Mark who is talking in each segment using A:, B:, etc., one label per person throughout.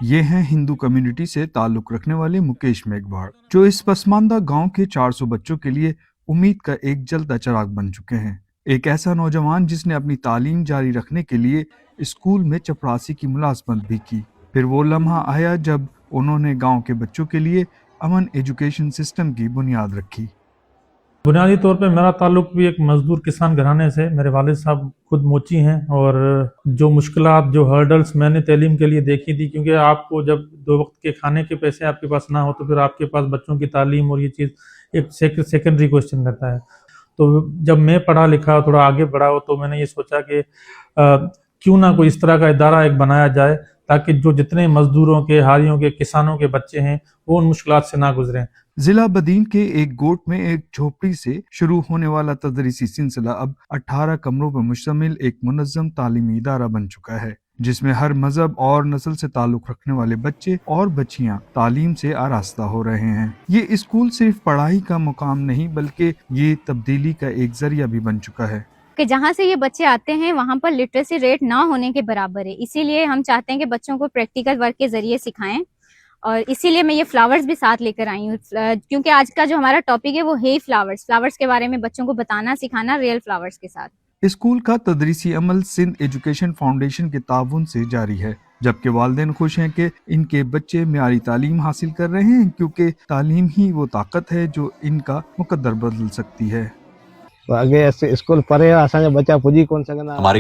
A: یہ ہیں ہندو کمیونٹی سے تعلق رکھنے والے مکیش میگھواڑ، جو اس پسماندہ گاؤں کے 400 بچوں کے لیے امید کا ایک جلتا چراغ بن چکے ہیں۔ ایک ایسا نوجوان جس نے اپنی تعلیم جاری رکھنے کے لیے اسکول میں چپڑاسی کی ملازمت بھی کی۔ پھر وہ لمحہ آیا جب انہوں نے گاؤں کے بچوں کے لیے امن ایجوکیشن سسٹم کی بنیاد رکھی۔
B: بنیادی طور پہ میرا تعلق بھی ایک مزدور کسان گھرانے سے، میرے والد صاحب خود موچی ہیں، اور جو مشکلات، جو ہرڈلز میں نے تعلیم کے لیے دیکھی تھی، کیونکہ آپ کو جب 2 وقت کے کھانے کے پیسے آپ کے پاس نہ ہو تو پھر آپ کے پاس بچوں کی تعلیم اور یہ چیز ایک سیکنڈری کوسچن رہتا ہے۔ تو جب میں پڑھا لکھا تھوڑا آگے بڑھا ہو تو میں نے یہ سوچا کہ کیوں نہ کوئی اس طرح کا ادارہ ایک بنایا جائے تاکہ جو جتنے مزدوروں کے، ہاریوں کے، کسانوں کے بچے ہیں وہ ان مشکلات سے نہ گزریں۔
A: ضلع بدین کے ایک گوٹ میں ایک جھوپڑی سے شروع ہونے والا تدریسی سلسلہ اب 18 کمروں پر مشتمل ایک منظم تعلیمی ادارہ بن چکا ہے، جس میں ہر مذہب اور نسل سے تعلق رکھنے والے بچے اور بچیاں تعلیم سے آراستہ ہو رہے ہیں۔ یہ اسکول صرف پڑھائی کا مقام نہیں بلکہ یہ تبدیلی کا ایک ذریعہ بھی بن چکا ہے
C: کہ جہاں سے یہ بچے آتے ہیں وہاں پر لٹریسی ریٹ نہ ہونے کے برابر ہے، اسی لیے ہم چاہتے ہیں کہ بچوں کو پریکٹیکل ورک کے ذریعے سکھائیں، اور اسی لیے میں یہ فلاورز بھی ساتھ لے کر آئی ہوں، کیونکہ آج کا جو ہمارا ٹاپک ہے وہ ہے فلاورز کے بارے میں بچوں کو بتانا سکھانا ریئل فلاورز کے ساتھ۔
A: اسکول کا تدریسی عمل سندھ ایجوکیشن فاؤنڈیشن کے تعاون سے جاری ہے، جبکہ والدین خوش ہیں کہ ان کے بچے معیاری تعلیم حاصل کر رہے ہیں، کیونکہ تعلیم ہی وہ طاقت ہے جو ان کا مقدر بدل سکتی ہے۔
D: ہمارے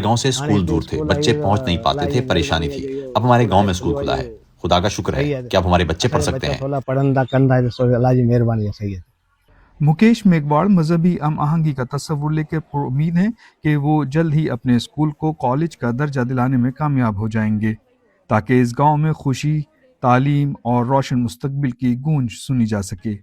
D: گاؤں سے اسکول دور تھے، بچے پہنچ نہیں پاتے تھے، پریشانی تھی۔ اب ہمارے گاؤں میں اسکول کھلا ہے، خدا کا شکر ہے کہ اب ہمارے بچے پڑھ سکتے ہیں۔
A: مکیش میگھواڑ مذہبی ہم آہنگی کا تصور لے کے پر امید ہیں کہ وہ جلد ہی اپنے اسکول کو کالج کا درجہ دلانے میں کامیاب ہو جائیں گے، تاکہ اس گاؤں میں خوشی، تعلیم اور روشن مستقبل کی گونج سنی جا سکے۔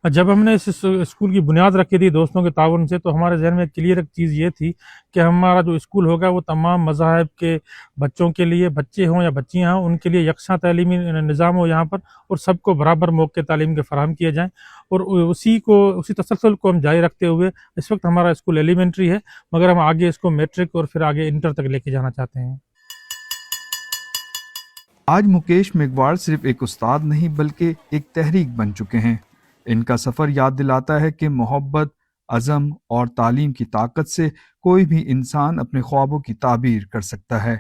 B: جب ہم نے اس اسکول کی بنیاد رکھی تھی دوستوں کے تعاون سے، تو ہمارے ذہن میں کلیئر ایک چیز یہ تھی کہ ہمارا جو اسکول ہوگا وہ تمام مذاہب کے بچوں کے لیے، بچے ہوں یا بچیاں ہوں، ان کے لیے یکساں تعلیمی نظام ہو یہاں پر، اور سب کو برابر موقع تعلیم کے فراہم کیے جائیں، اور اسی تسلسل کو ہم جاری رکھتے ہوئے اس وقت ہمارا اسکول ایلیمنٹری ہے، مگر ہم آگے اس کو میٹرک اور پھر آگے انٹر تک لے کے جانا چاہتے ہیں۔
A: آج مکیش میگھواڑ صرف ایک استاد نہیں بلکہ ایک تحریک بن چکے ہیں۔ ان کا سفر یاد دلاتا ہے کہ محبت، عزم اور تعلیم کی طاقت سے کوئی بھی انسان اپنے خوابوں کی تعبیر کر سکتا ہے۔